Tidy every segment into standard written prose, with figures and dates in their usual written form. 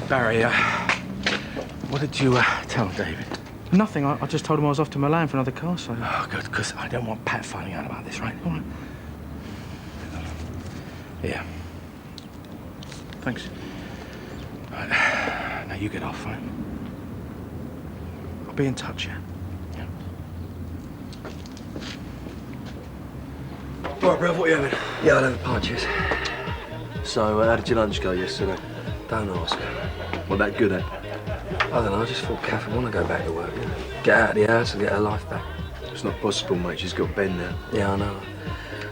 Barry, what did you tell David? Nothing. I just told him I was off to Milan for another car, so... Oh, good, because I don't want Pat finding out about this, right? All right. Here. Thanks. Right. Now you get off, right? I'll be in touch, yeah? Yeah. All right, bruv, what are you having? Yeah, I'll have a pint, cheers. So, how did your lunch go yesterday? Don't ask. What, that good, eh? I don't know, I just thought Kath would want to go back to work, you know? Get out of the house and get her life back. It's not possible, mate. She's got Ben now. Yeah, I know.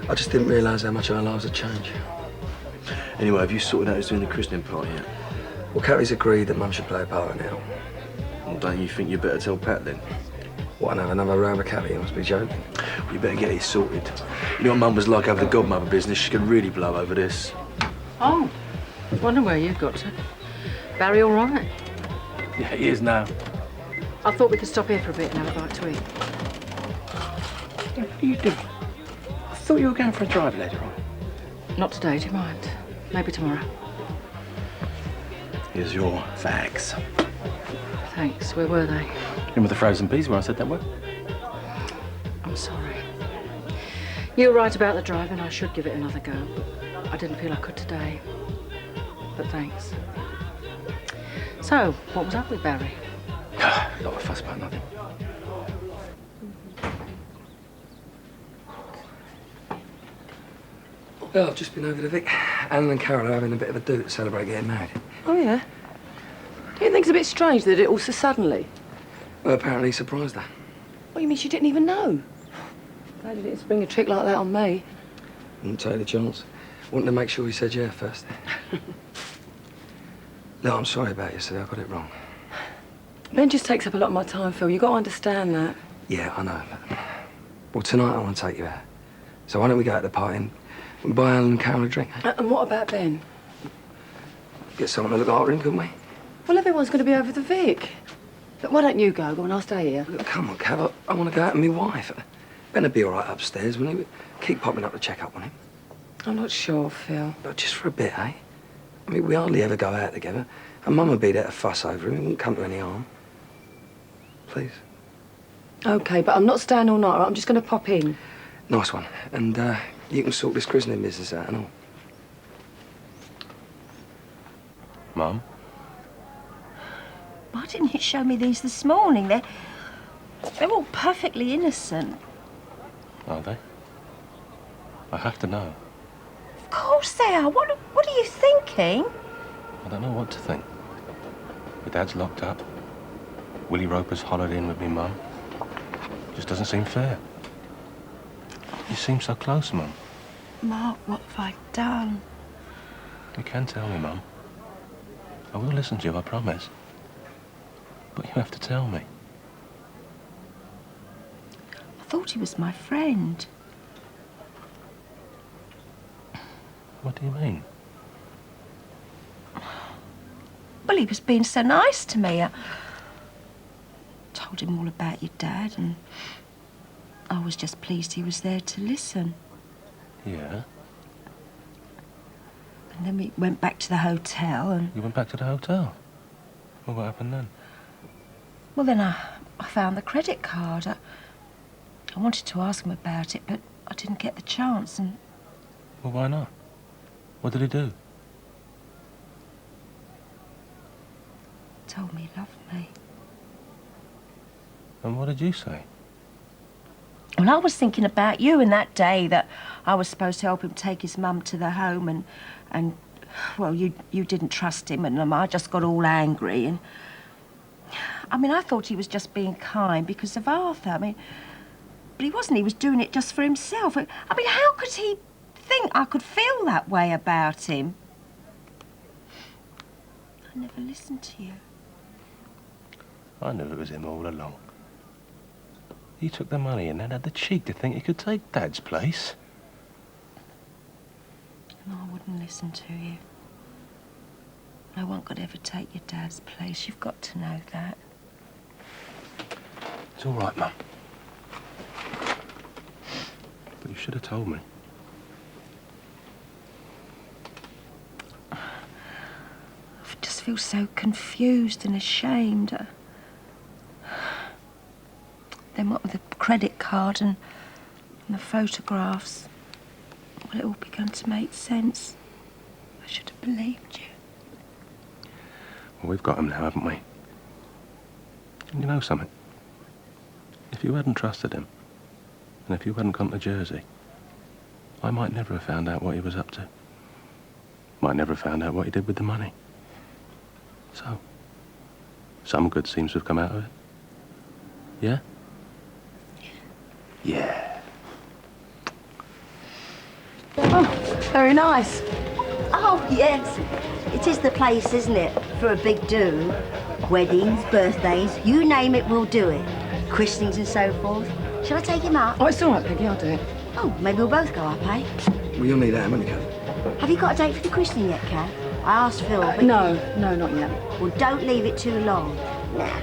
I just didn't realise how much our lives had changed. Anyway, have you sorted out who's doing the christening party yet? Well, Kathy's agreed that Mum should play a part in it. Well, don't you think you better tell Pat then? What, another row with Kathy? You must be joking. Well, you better get it sorted. You know what Mum was like over the godmother business? She could really blow over this. Oh, I was wondering where you've got to. Barry all right? Yeah, he is now. I thought we could stop here for a bit and have a bite to eat. What are you doing? I thought you were going for a drive later on. Not today, do you mind? Maybe tomorrow. Here's your fags. Thanks. Where were they? In with the frozen peas where I said that word. I'm sorry. You were right about the driving. I should give it another go, but I didn't feel I could today. But thanks. So, what was up with Barry? A lot of fuss about nothing. Well, I've just been over to Vic. Alan and Carol are having a bit of a do to celebrate getting married. Oh, yeah? Do you think it's a bit strange that it all so suddenly? Well, apparently he surprised her. What, you mean she didn't even know? Glad you didn't spring a trick like that on me. Wouldn't take the chance. Wanted to make sure he said yeah first. No, I'm sorry about yesterday. I got it wrong. Ben just takes up a lot of my time, Phil. You've got to understand that. Yeah, I know. But... Well, tonight I want to take you out. So why don't we go out to the party and we buy Alan and Carol a drink? And what about Ben? Get someone to look after him, couldn't we? Well, everyone's going to be over the Vic. But why don't you go? Go on, I'll stay here. Look, come on, Cav. I want to go out with my wife. Ben would be all right upstairs, wouldn't he? Keep popping up to check up on him. I'm not sure, Phil. But just for a bit, eh? I mean, we hardly ever go out together. And Mum would be there to fuss over him. It wouldn't come to any harm. Please. OK, but I'm not staying all night. I'm just going to pop in. Nice one. And you can sort this christening business out and all. Mum? Why didn't you show me these this morning? They're all perfectly innocent. Are they? I have to know. Of course they are. What are you thinking? I don't know what to think. My dad's locked up. Willie Roper's hollowed in with me mum. Just doesn't seem fair. You seem so close, Mum. Mark, what have I done? You can tell me, Mum. I will listen to you, I promise. But you have to tell me. I thought he was my friend. What do you mean? Well, he was being so nice to me. I told him all about your dad, and I was just pleased he was there to listen. Yeah? And then we went back to the hotel, and... You went back to the hotel? Well, what happened then? Well, then I found the credit card. I wanted to ask him about it, but I didn't get the chance, and... Well, why not? What did he do? Told me he loved me. And what did you say? Well, I was thinking about you and that day that I was supposed to help him take his mum to the home, and well, you didn't trust him, and I just got all angry, and... I mean, I thought he was just being kind because of Arthur. I mean, but he wasn't. He was doing it just for himself. I mean, how could he think I could feel that way about him? I never listened to you. I knew it was him all along. He took the money and then had the cheek to think he could take Dad's place. No, I wouldn't listen to you. No one could ever take your dad's place. You've got to know that. It's all right, Mum. But you should have told me. I just feel so confused and ashamed. Then what with the credit card and the photographs, well, it all began to make sense. I should have believed you. Well, we've got him now, haven't we? And you know something? If you hadn't trusted him, and if you hadn't gone to Jersey, I might never have found out what he was up to. Might never have found out what he did with the money. So, some good seems to have come out of it. Yeah? Yeah. Oh, very nice. Oh, yes. It is the place, isn't it, for a big do. Weddings, birthdays, you name it, we'll do it. Christenings and so forth. Shall I take him up? Oh, it's all right, Peggy, I'll do it. Oh, maybe we'll both go up, eh? Well, you'll need that, won't you, Kath? Have you got a date for the christening yet, Kath? I asked Phil, but... No, not yet. Well, don't leave it too long. Now,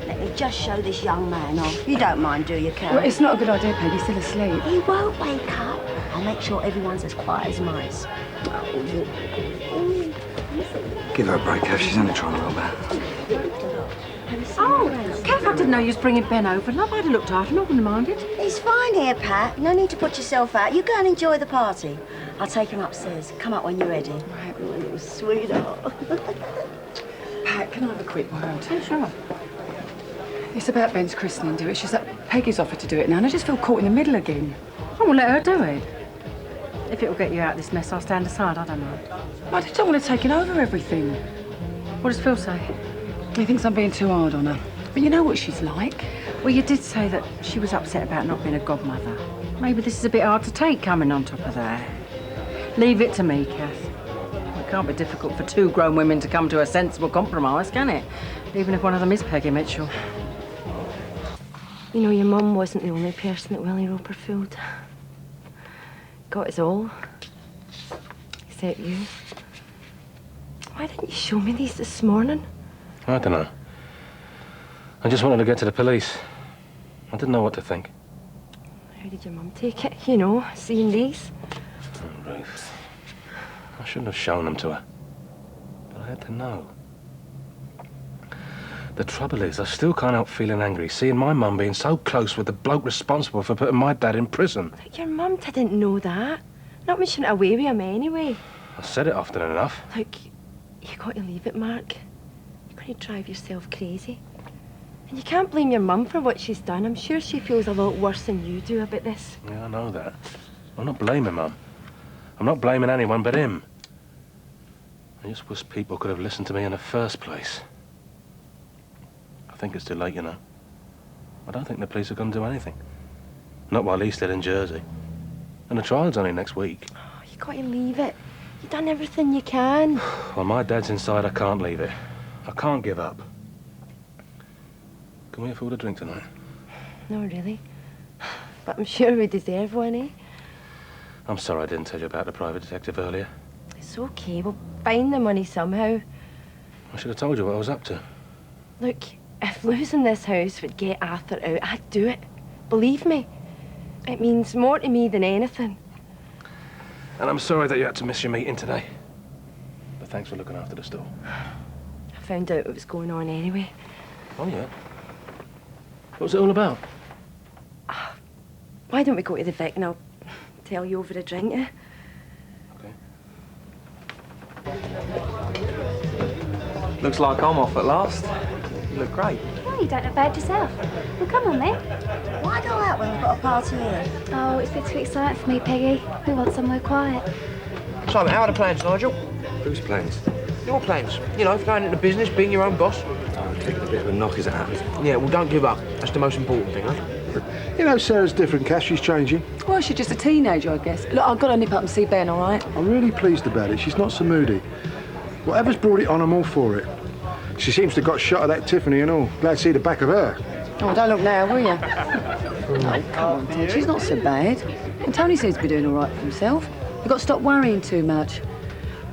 let me just show this young man off. You don't mind, do you, Kath? Well, it's not a good idea, Peggy. He's still asleep. He won't wake up. I'll make sure everyone's as quiet as mice. Give her a break, Kath. She's only trying to roll back. Oh, Kath, I didn't know you was bringing Ben over. Love, I'd have looked after him. I wouldn't have minded. He's fine here, Pat. No need to put yourself out. You go and enjoy the party. I'll take him upstairs. Come up when you're ready. Right. My little sweetheart. Pat, can I have a quick word? Yeah, sure. It's about Ben's christening, do it. She's that Peggy's offered to do it now, and I just feel caught in the middle again. Oh, well, let her do it. If it'll get you out of this mess, I'll stand aside. I don't mind. I just don't want to take over everything. What does Phil say? He thinks I'm being too hard on her. But you know what she's like. Well, you did say that she was upset about not being a godmother. Maybe this is a bit hard to take, coming on top of that. Leave it to me, Kath. It can't be difficult for two grown women to come to a sensible compromise, can it? Even if one of them is Peggy Mitchell. You know, your mum wasn't the only person that Willie Roper fooled. Got us all. Except you. Why didn't you show me these this morning? I don't know. I just wanted to get to the police. I didn't know what to think. How did your mum take it, you know, seeing these? Oh, Ruth. I shouldn't have shown them to her. But I had to know. The trouble is, I still can't help feeling angry, seeing my mum being so close with the bloke responsible for putting my dad in prison. Look, your mum didn't know that. Not when she went away with him anyway. I said it often enough. Look, you got to leave it, Mark. You're going to drive yourself crazy. And you can't blame your mum for what she's done. I'm sure she feels a lot worse than you do about this. Yeah, I know that. I'm not blaming Mum. I'm not blaming anyone but him. I just wish people could have listened to me in the first place. I think it's too late, you know. I don't think the police are going to do anything. Not while he's still in Jersey. And the trial's only next week. Oh, you got to leave it. You've done everything you can. While my dad's inside, I can't leave it. I can't give up. Can we afford a drink tonight? No, really. But I'm sure we deserve one, eh? I'm sorry I didn't tell you about the private detective earlier. It's okay. We'll find the money somehow. I should have told you what I was up to. Look, if losing this house would get Arthur out, I'd do it. Believe me. It means more to me than anything. And I'm sorry that you had to miss your meeting today. But thanks for looking after the store. I found out what was going on anyway. Oh, yeah? What was it all about? Why don't we go to the Vic and I'll tell you over a drink, eh? Okay. Looks like I'm off at last. You look great. Oh, you don't look bad yourself. Well, come on then. Why go out when we've got a party here? Oh, it's a bit too exciting for me, Peggy. We want somewhere quiet. Simon, how are the plans, Nigel? Whose plans? Your plans. You know, going into business, being your own boss. I'm taking a bit of a knock as it happens. Yeah, well, don't give up. That's the most important thing, huh? You know, Sarah's different, Cass. She's changing. Well, she's just a teenager, I guess. Look, I've got to nip up and see Ben, all right? I'm really pleased about it. She's not so moody. Whatever's brought it on, I'm all for it. She seems to have got shot of that Tiffany and all. Glad to see the back of her. Oh, don't look now, will you? Oh, come on, Ted. She's not so bad. And Tony seems to be doing all right for himself. You've got to stop worrying too much.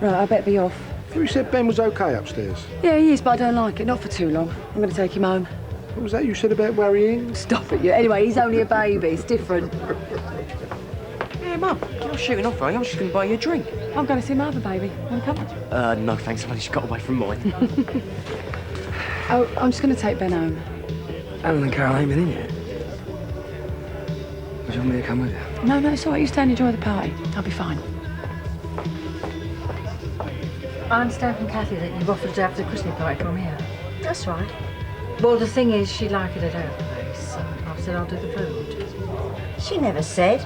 Right, I better be off. You said Ben was okay upstairs. Yeah, he is, but I don't like it. Not for too long. I'm going to take him home. What was that you said about worrying? Stop it, you. Anyway, he's only a baby. It's different. Hey, Mum, you're not shooting off, are you? I'm just going to buy you a drink. I'm going to see my other baby. Want to come? No, thanks. I've only just got away from mine. Oh, I'm just going to take Ben home. Alan and Carol ain't been in yet. Would you want me to come with you? No, it's all right. You stay and enjoy the party. I'll be fine. I understand from Kathy that you've offered to have the christening party from here. That's right. Well, the thing is, she'd like it at her place. So I've said I'll do the food. She never said.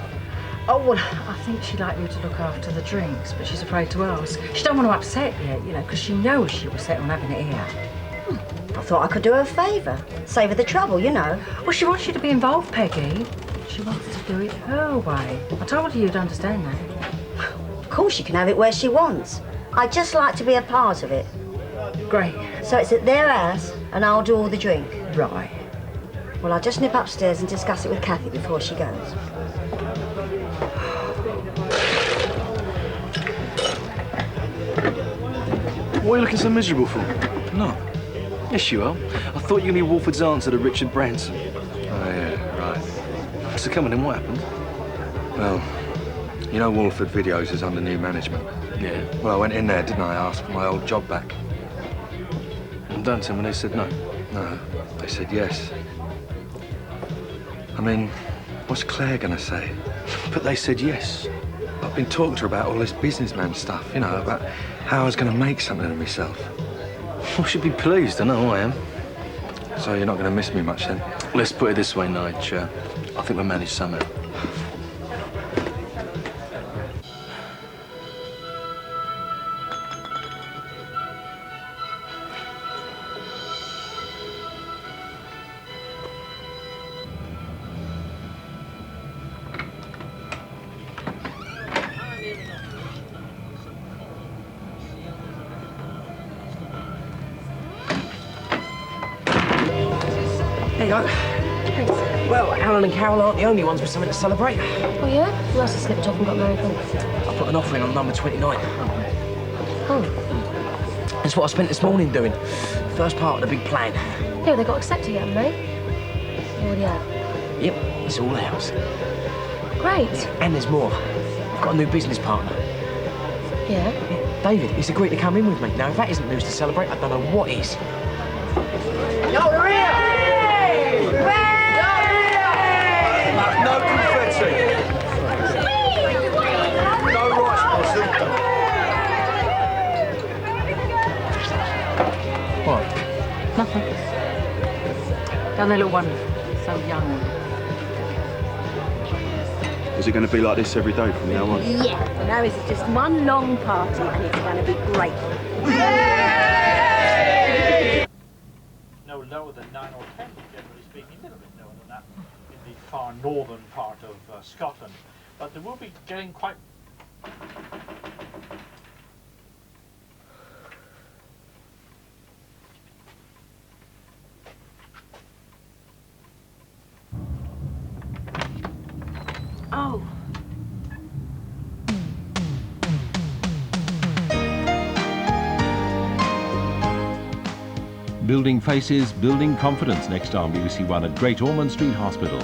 Oh, well, I think she'd like you to look after the drinks, but she's afraid to ask. She don't want to upset you, because she knows she was set on having it here. I thought I could do her a favour. Save her the trouble, you know. Well, she wants you to be involved, Peggy. She wants to do it her way. I told her you'd understand that. Of course she can have it where she wants. I'd just like to be a part of it. Great. So it's at their house and I'll do all the drink. Right. Well, I'll just nip upstairs and discuss it with Kathy before she goes. What are you looking so miserable for? No. Yes, you are. I thought you were going to be Wolford's answer to Richard Branson. Oh, yeah, right. So come on, then, what happened? Well, you know Wolford Videos is under new management. Yeah. Well, I went in there, didn't I, ask for my old job back. And don't tell me they said no. No, they said yes. I mean, what's Claire gonna say? But they said yes. I've been talking to her about all this businessman stuff, about how I was gonna make something of myself. I should be pleased, I know I am. So you're not gonna miss me much then? Let's put it this way, Nige. I think we'll manage somehow. There you go. Thanks. Well, Alan and Carol aren't the only ones with something to celebrate. Oh, yeah? Who else has slipped off and got married? I put an offer in on number 29. Oh. That's what I spent this morning doing. First part of the big plan. Yeah, they got accepted yet, haven't they? Oh, yeah. Yep, it's all ours. Great. And there's more. I've got a new business partner. Yeah? David, he's agreed to come in with me. Now, if that isn't news to celebrate, I don't know what is. Yo, we're here! No confetti. No rice, Possum. What? Nothing. Don't they look wonderful? So young. Is it going to be like this every day from now on? Yeah, now it's just one long party and it's going to be great. No lower than 9 or 10, generally speaking, a little bit lower than that in the far northern part of Scotland. But they will be getting quite... Oh. Building faces, building confidence next on BBC One at Great Ormond Street Hospital.